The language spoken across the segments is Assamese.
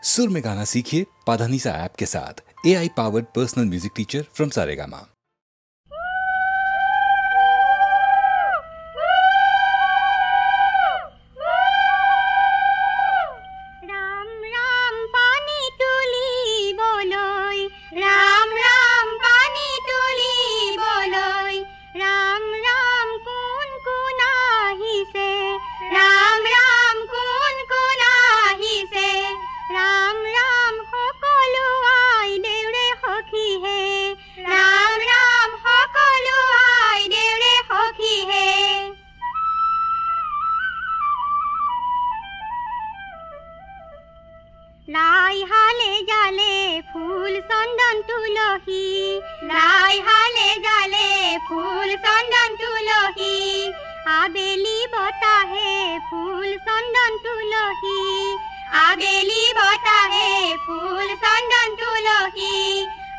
सुर में गाना सीखिए पाधानीसा ऐप के साथ। AI powered personal music teacher from Saregama. লাই হালে জালে ফুল চন্দন তুলসী, লাই হালে জালে ফুল চন্দন তুলসী, আবেলি বতাহে ফুল চন্দন তুলসী, আবেলি বতাহে ফুল চন্দন তুলসী,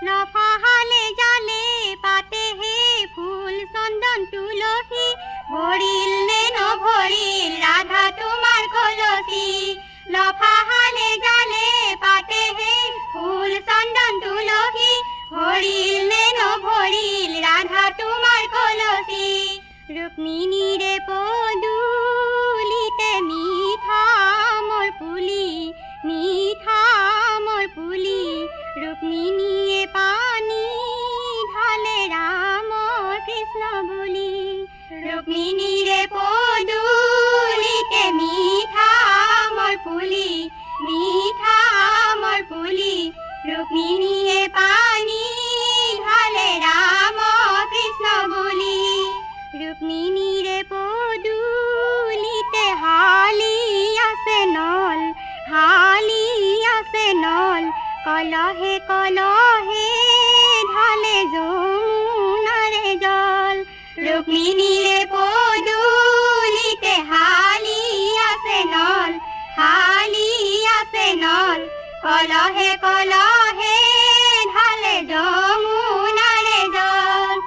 নফাহালে জালে পাতে হে ফুল চন্দন তুলসী, ভরিল নে নভরিল রাধা তোমার কলসী, লফাহালে জালে পাতে হে ফুল চন্দন তুলসী, ভরিল নে নভরিল রাধা তোমার কলসী, রুক্মিণীরে পদুলিতে মিঠা মোর পুলি, মিঠা মোর পুলি, রুক্মিণীয়ে পানি ঢালে রাম কৃষ্ণ বলি, রুক্মিণীরে পদুলিতে মিঠা মোর পুলি, মিঠা মোর পুলি, রুক্মিণীয়ে পানি ঢালে রাম কৃষ্ণ বলি, রুক্মিণীরে পদুলিতে হালি আছে নল, হালি আছে নল, কলহে কলহে ঢালে যমুনারে জল, রুক্মিণীরে পদুলিতে হালি আছে নল, হালি আছে নল, কলহে কলহে ঢালে যমুনারে জল,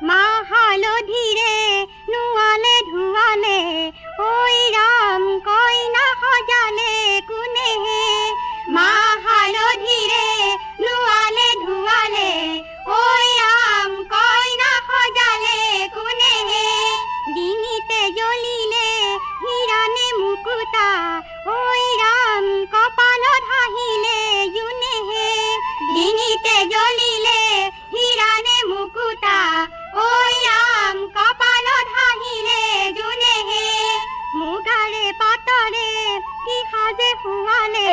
মা হালধিরে নুয়ালে ধুয়ালে, ওই রাম কইনা সজালে কোনে হে, মা হালধিরে নুয়ালে ধুয়ালে, ওই রাম কইনা সজালে কোনে হে, ডিঙিতে জ্বলিলে হিৰানে মুকুতা, ওই ৰাম কপালত হাঁহিলে জোনে হে, ডিঙিতে জ্বলিলে হিৰানে মুকুতা, ওই ৰাম কপালত হাঁহিলে জোনে হে, মুগাৰে পাতৰে কি সাজে শুৱালে,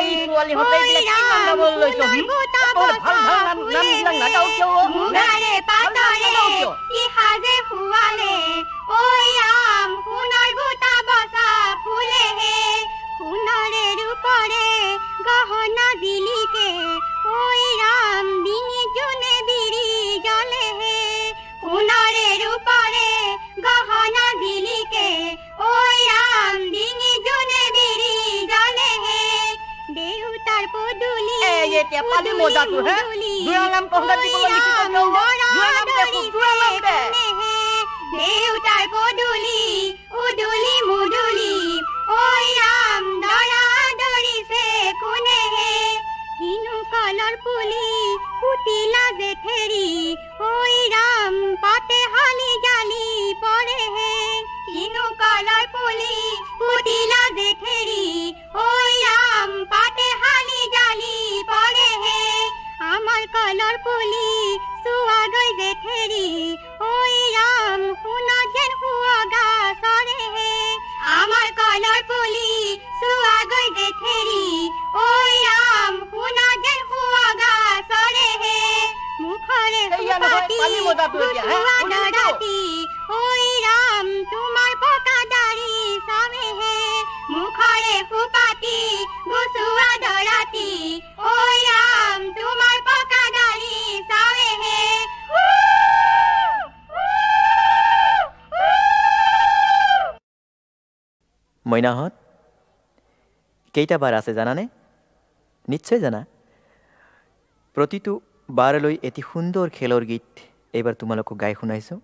ওই ৰাম ফুলৰ গোটা বছা ফুলে, মুগাৰে পাতৰে কি সাজে শুৱালে, ওই ৰাম সোণৰ গোটা বছা ফুলে হে, সোণৰে ৰূপৰে গহনা জিলিকে, ওই ৰাম ডিঙি জোনে বিৰি জ্বলে হে, সোণৰে ৰূপৰে গহনা জিলিকে, ওই ৰাম ডিঙি জোনে বিৰি জ্বলে হে, দেউতাৰ পদুলি দেউতাৰ পদুলি উদুলি মুদুলি, ওই ৰাম দৰা দৰিছে কোনে হে, কিনু কলৰ পুলি পুতিলা জেঠেৰি, ওই ৰাম পাতে হালি জালি পৰে হে, কিনু কলৰ পুলি পুতিলা জেঠেৰি, ওই ৰাম পাতে হালি জালি পৰে হে, আমাৰ কলৰ পুলি চুৱাগৈ জেঠেৰি, ওই ৰাম সোণত যেন সুৱগা চৰে হে, আমাৰ কলৰ পুলি চুৱাগৈ জেঠেৰি, ওই ৰাম সোণত যেন সুৱগা চৰে হে, মুখৰে সুপাতি গুচুৱা দৰাতি, ওই ৰাম তোমাৰ পকা দাড়ি চামে হে, মুখৰে সুপাতি গুচুৱা দৰাতি, ওই ৰাম তোমাৰ পকা দাড়ি চামে হে, মইনাহঁত কেইটা বাৰ আছে জানানে? নিশ্চয় জানা। প্ৰতিটো বাৰলৈ এটি সুন্দৰ খেলৰ গীত এইবাৰ তোমালোকক গাই শুনাইছোঁ।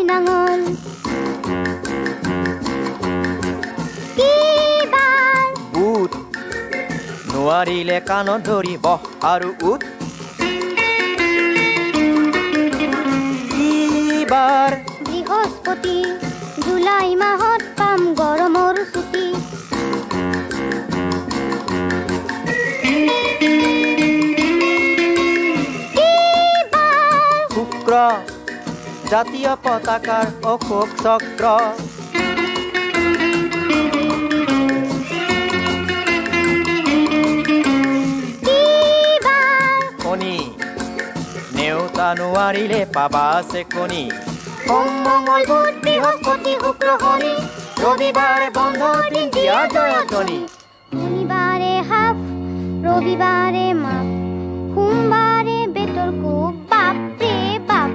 নাঙল বুট নোৱাৰিলে কাণত ধৰি বহ আৰু উঠ কিবাৰ বৃহস্পতি জুলাই মাহত পাম গৰমৰ ছুটি শুক্ৰ জাতীয় পতাকাৰ অশোক চক্ৰ শনি নেওতা নোৱাৰিলে পাবা আছে কণী সোম মঙ্গল বুধ বৃহস্পতি শুক্ৰ শনি ৰবিবাৰে বন্ধ দিন দিয়া জয়তনী শনিবাৰে হাফ ৰবিবাৰে মাপ সোমবাৰে বেতৰ কোপ বাপৰে বাপ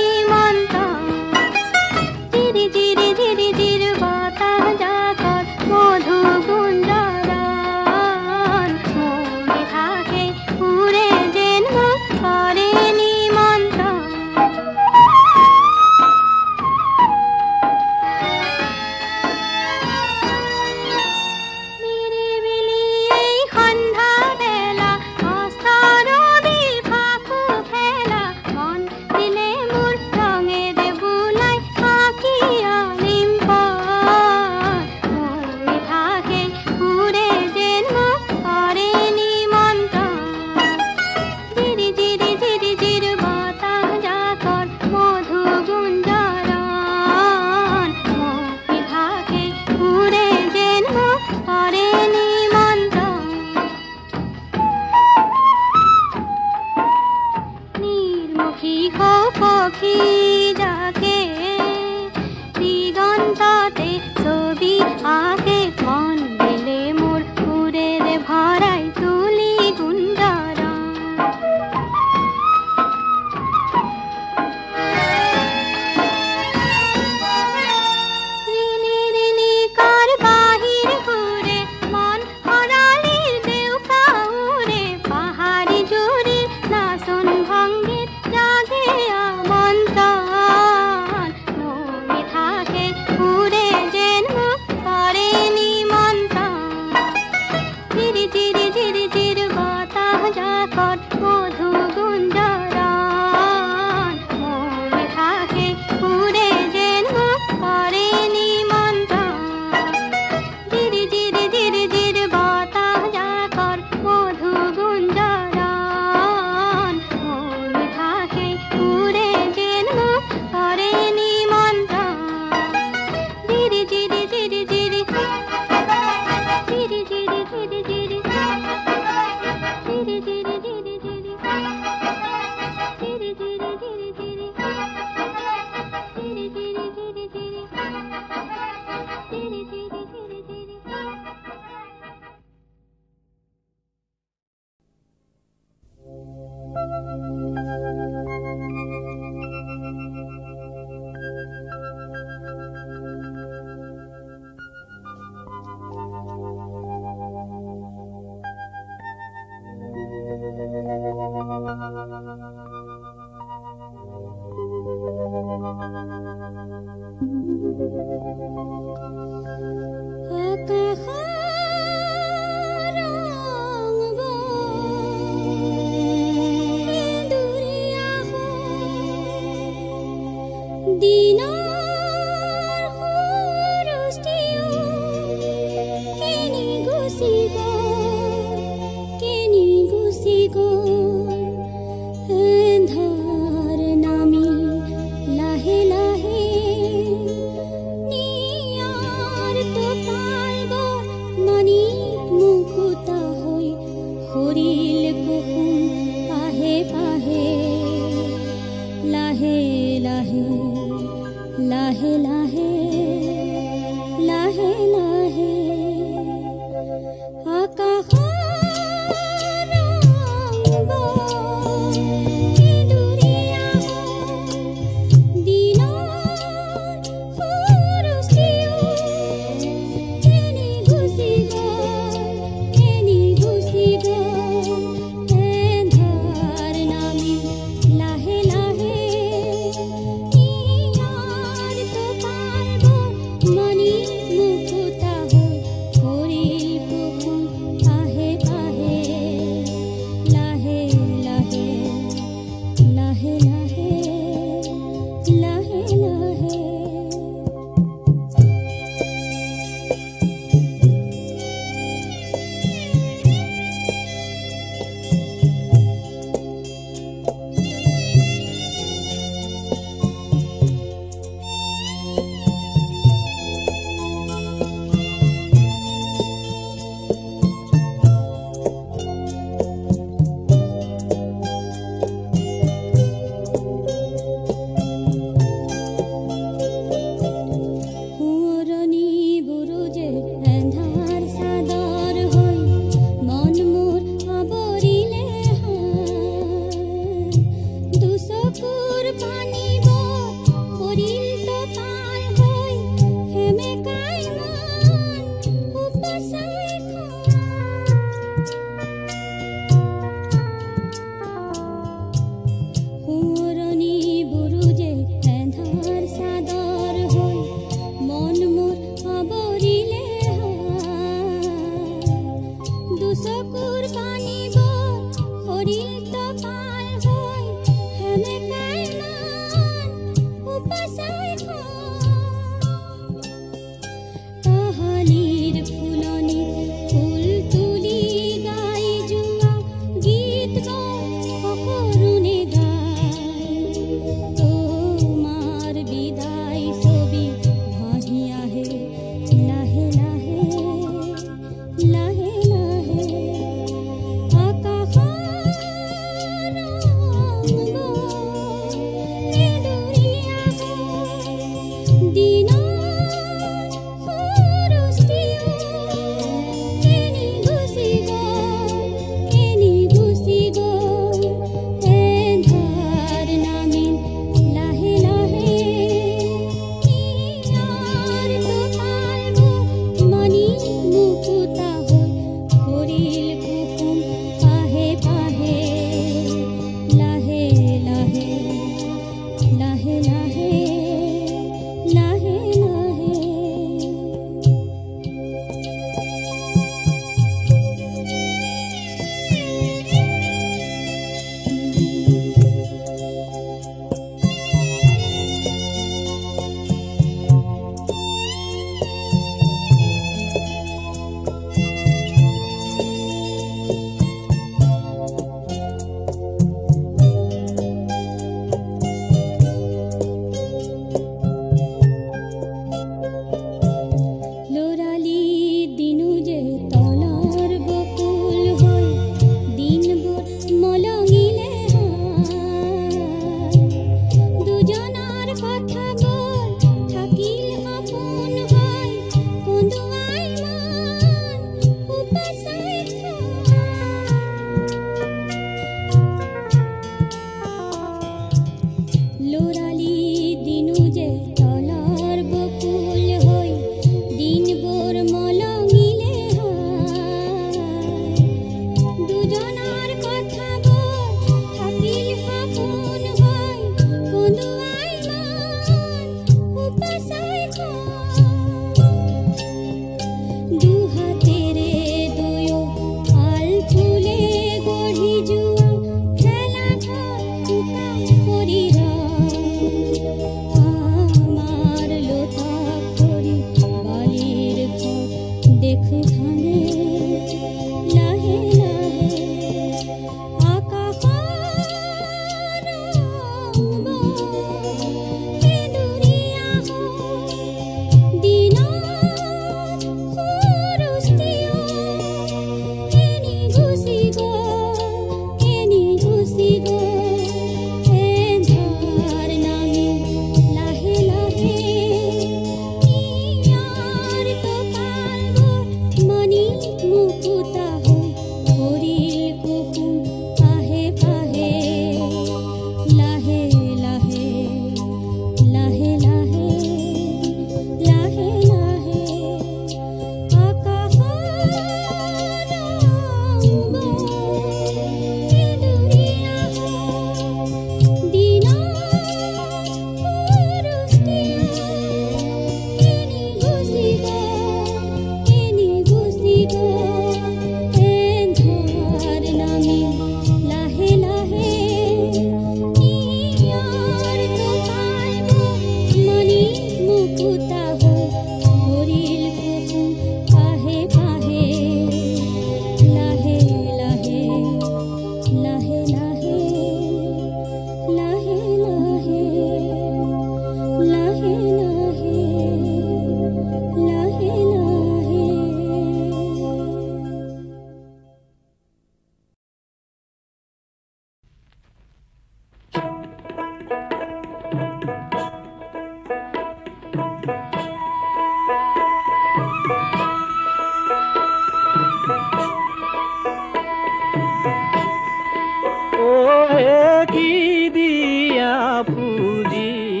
কি দিয়া পুজিম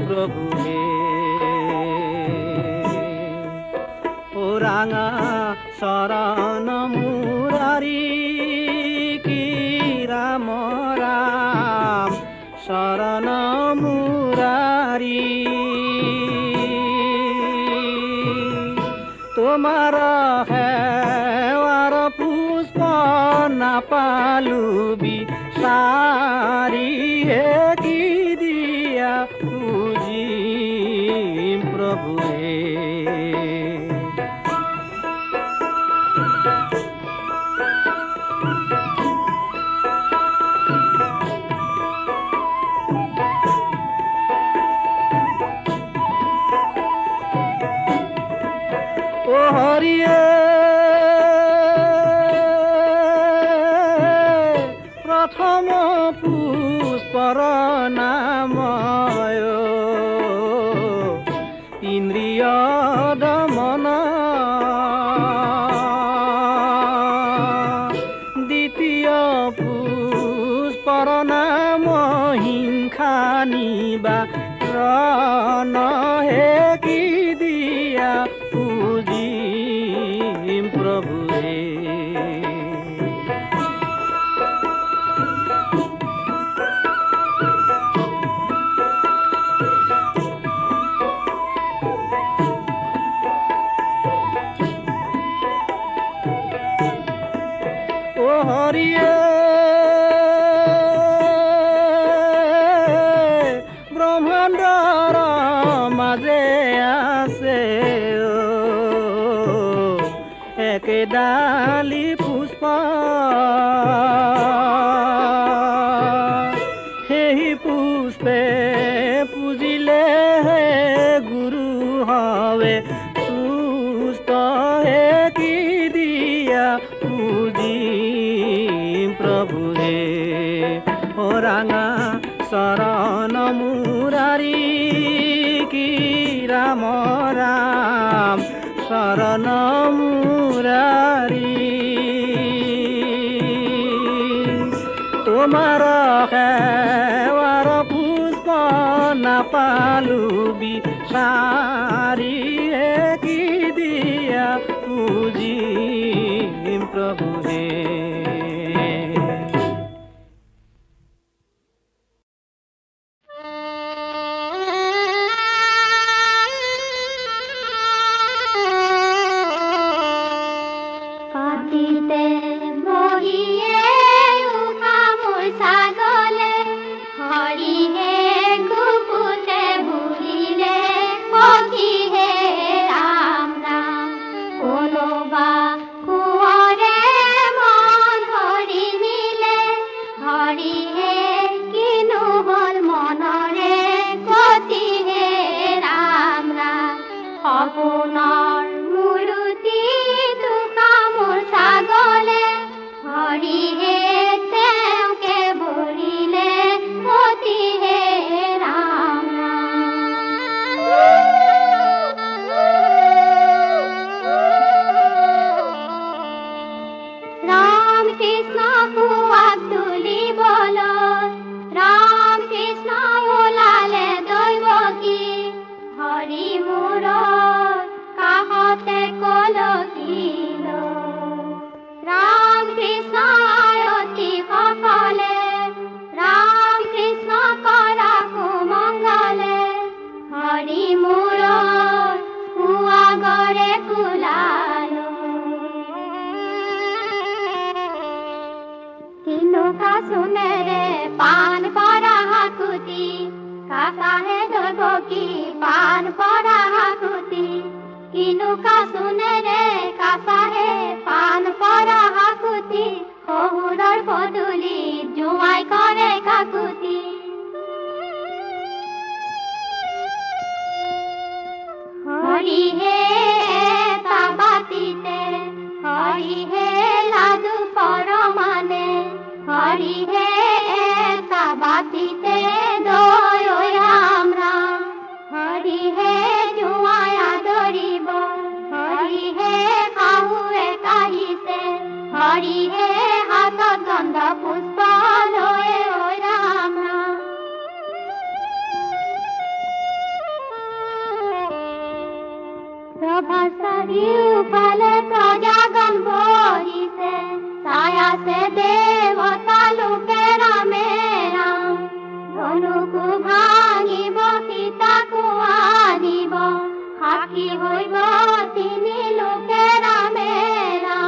প্ৰভু হে ও ৰাঙা শৰণ মুৰাৰী কি ৰাম ৰাম শৰণ মুৰাৰী তোমাৰ সেৱাৰ পুষ্প নাপালো বিচাৰি হে কি দিয়া পুজিম প্ৰভু হে ও হৰিয়ে প্ৰথম পুষ্পৰ নাময় ইন্দ্ৰিয় দমন দ্বিতীয় পুষ্পৰ নাম হিংসা নিবাৰণ হে কি দিয়া পুজিম প্ৰভু হে ও হৰিয়ে ব্ৰহ্মাণ্ডৰ মাজে আছে একেডালি পুষ্প সেই পুষ্পে পুজিলে হে গুৰু হবে সুস্থ হে কি দিয়া পুজিম প্ৰভু হে ও ৰাঙা শৰণ মুৰাৰী কি ৰাম ৰাম শৰণ মুৰাৰী তোমাৰ সেৱাৰ পুষ্প নাপালো বিচাৰি হে কি দিয়া পুজিম প্ৰভু হে পাতিতে বহিয়ে উশা মোৰ ছাগলে হৰিহে কুকুতে বুলিলে পক্ষীহে ৰাম ৰাম কোনোবা কোঁৱৰে মন ধৰি নিলে হৰিহে কিনো হ'ল মনৰে গতিহে ৰাম ৰাম সপোনৰ মূৰ্তি মোৰ ছাগলে হৰিহে তেওঁকে ভৰিলে পতিহে ৰাম ৰাম কৃষ্ণ কুৱাক তুলিবলৈ ৰাম কৃষ্ণ ওলালে দৈৱকী হৰি মূৰৰ কাষতে কলকিল ৰাম কৃষ্ণ আৰতি সকলে ৰাম কৃষ্ণ কৰা কুমংগলে হৰি মূৰৰ কুৱাগৰে কুলালো তিনুকা চুনেৰে পাণ পৰা হাকুতি কাছাহে দৈৱকী পাণ পৰা হাকুতি কিনুকা চুনেৰে কাছাহে পাণ পৰা হাকুতি শহুৰৰ পদূলিত জোঁৱাই কৰে কাকুতি হৰিহে এটা বাতিতে হৰিহে লাডু পৰমানে হৰিহে এটা বাতিতে দৈ ৰাম ৰাম হৰিহে জোঁৱাই আদৰিব হৰিহে শাহুৱে কাঢ়িছে হৰিহে হাতত গন্ধ পুষ্প লৈ বাকি হইব তিনি লোকেৰা মেৰা।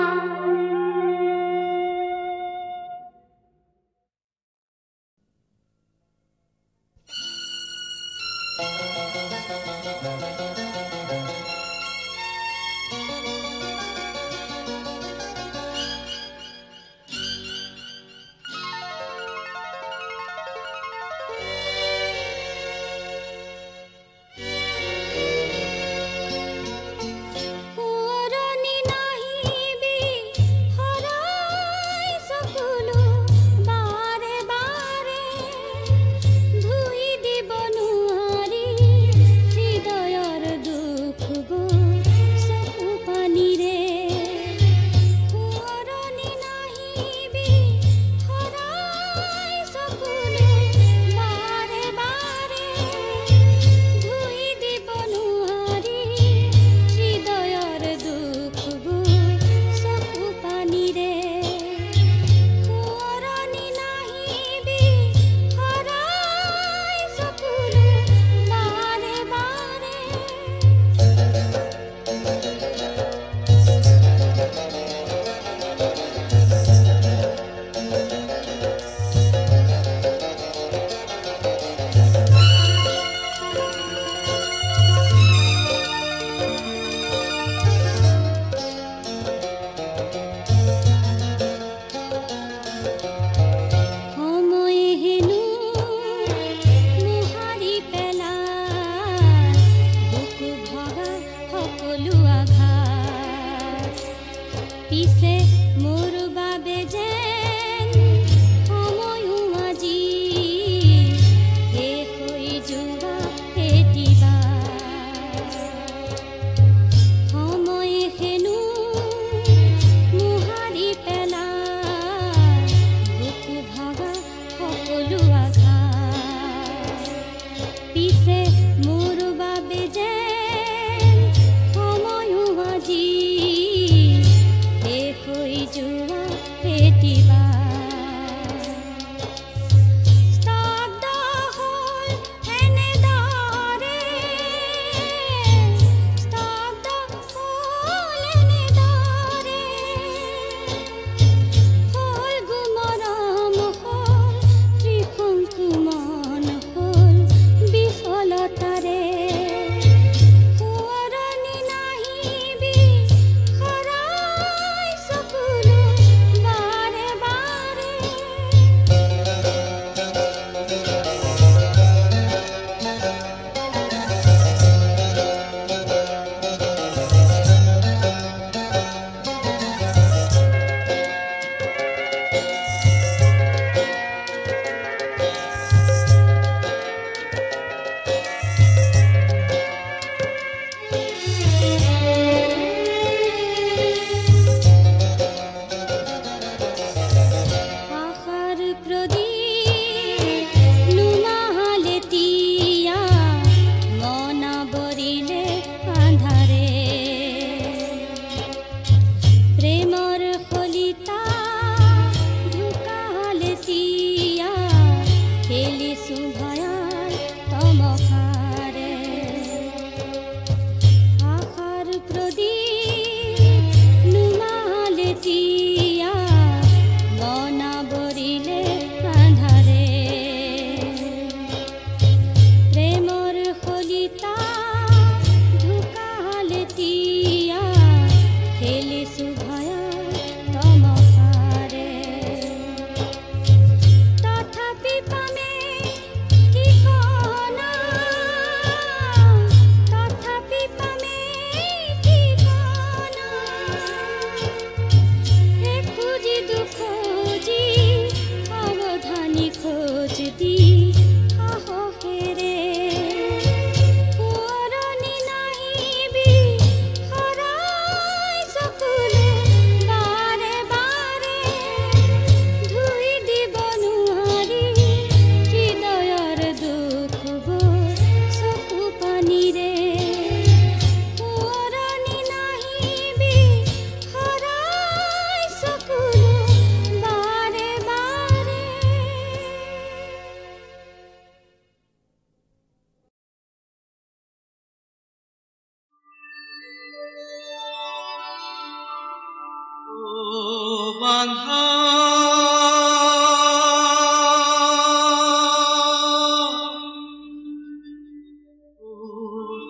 বান্ধা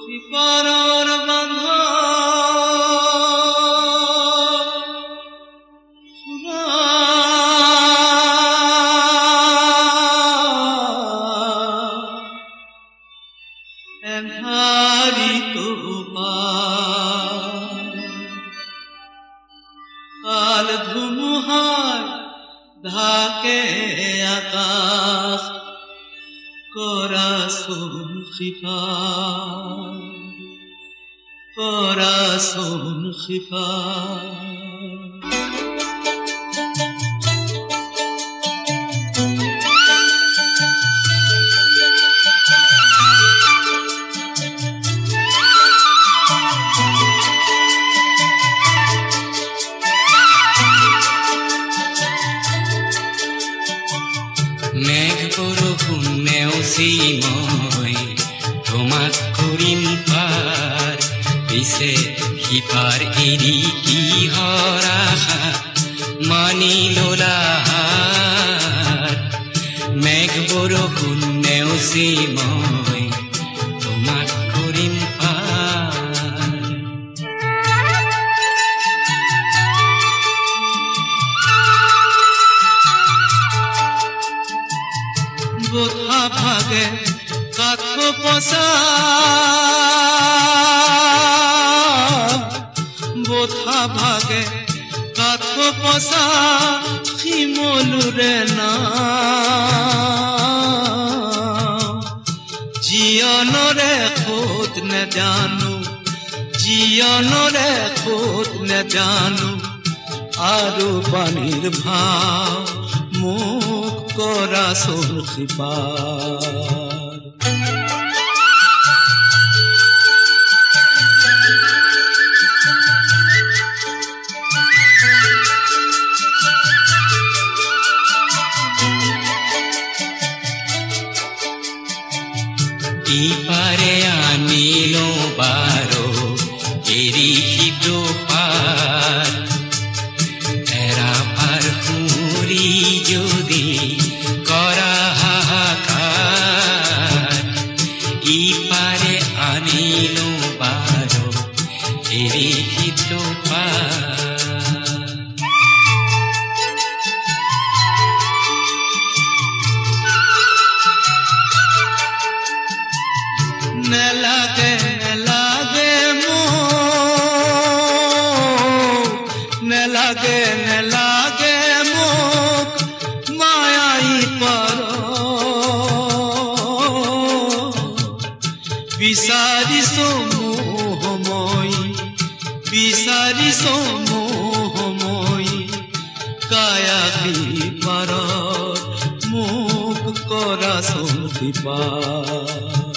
সিপাৰৰ বান্ধা কাল ধুমুহায় ঢাকে আকাশ কোৰাসুন খিফা মেঘ বৰষুণ নেওচি মই তোমাক কৰিম পাৰ পিছে সিপাৰ এৰি কিহৰ আশা মানি ললা মেঘ বৰষুণ নেওচি মই তোমাক কৰিম পাৰ বোথা ভাগে কাঠ পচা বোথা ভাগে কাঠ পচা শিমলুৰে না জীয়নৰে খোদ নেজানো আৰু পানীৰ ভাৱ মোক কোৰাসুন খিপাৰ ইপাৰে আনিলো বাৰো এৰি সিটো পাৰ এৰা পাৰ সুৰি যদি কৰা হাহাকাৰ ইপাৰে আনিলো বাৰো এৰি সিটো পাৰ নেলাগে মোক মায়াই পাৰ বিচাৰিছো মোহময় কায়াবি পাৰ মোক কোৰাসুন খিপাৰ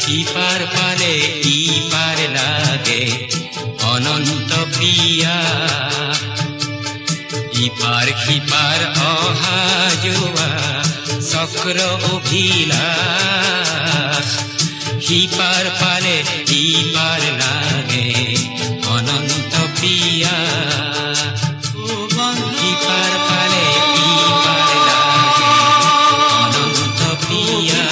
সিপাৰ পালে ইপাৰ লাগে অনন্ত প্ৰিয়া ইপাৰ সিপাৰ অহা যোৱা চক্ৰ অভিলাষ সিপাৰ পালে ইপাৰ লাগে অনন্ত প্ৰিয়া সিপাৰ পালে ইপাৰ লাগে অনন্ত প্ৰিয়া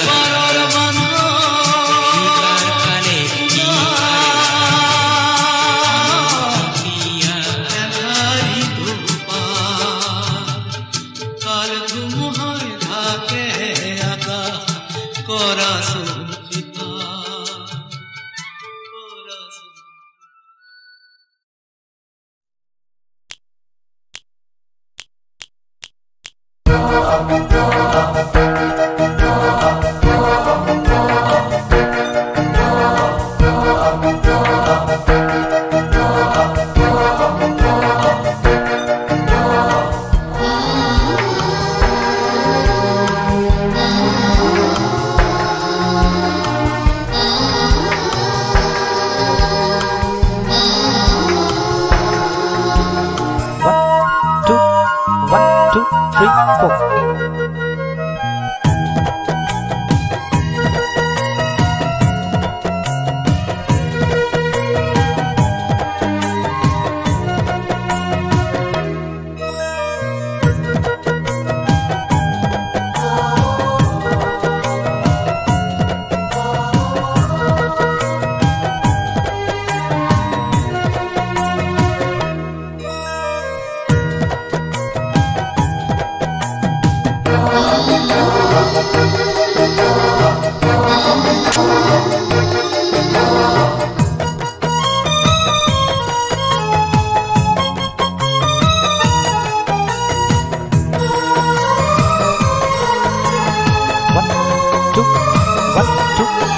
কোৰাসুন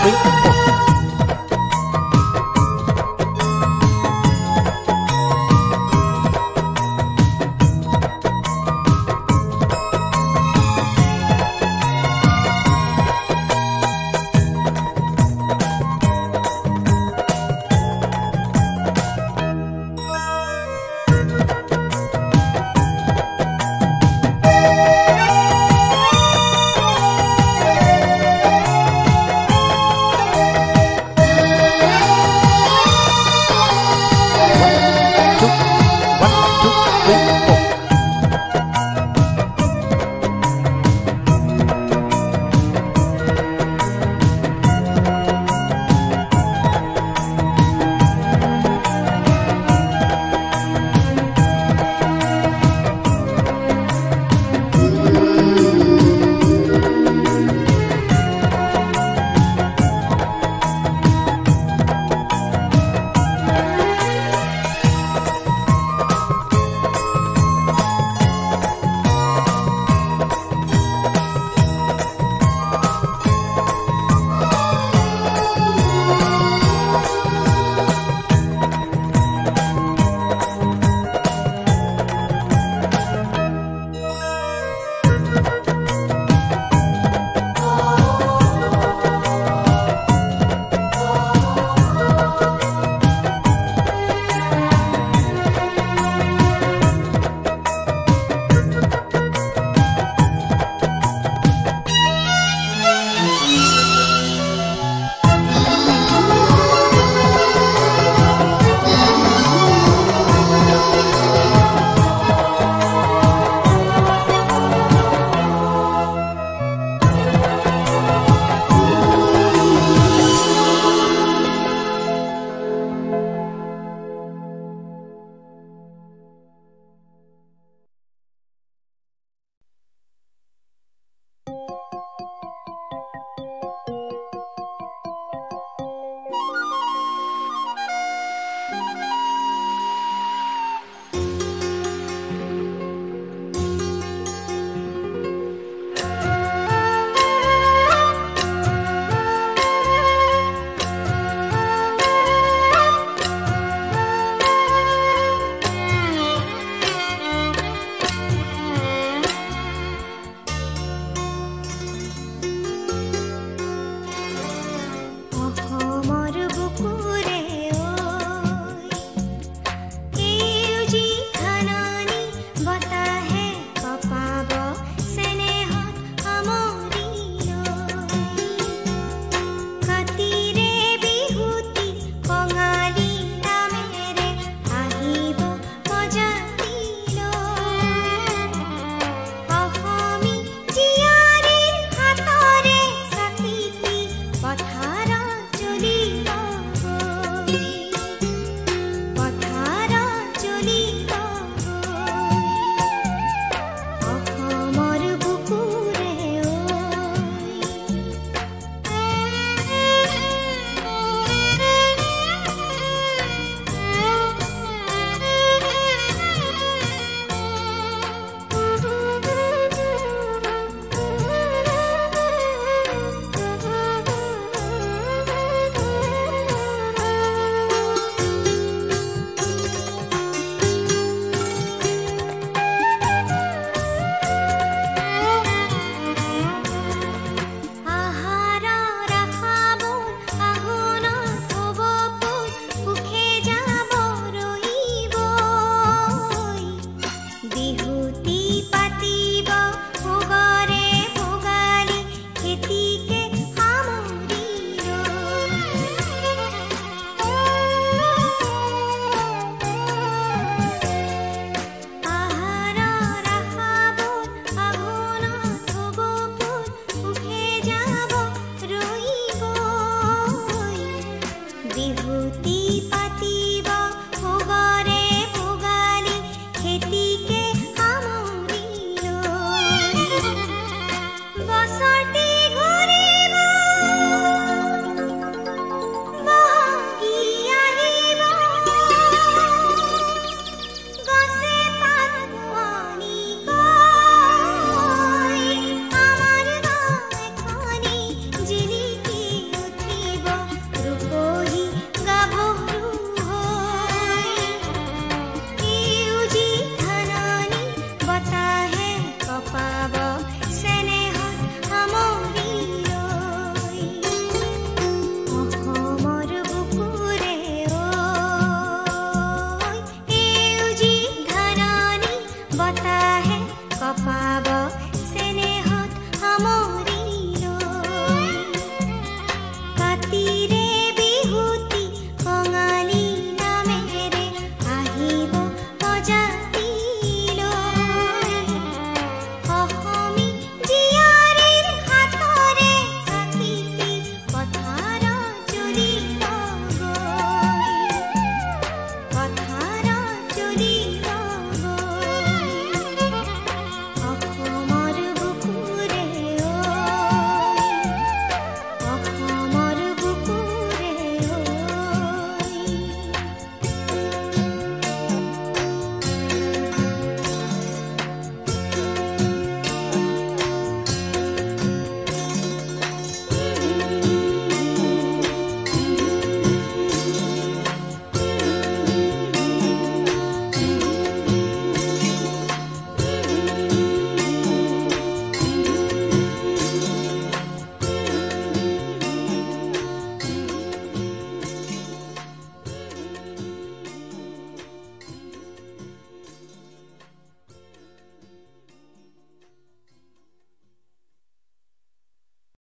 3 4 बसटे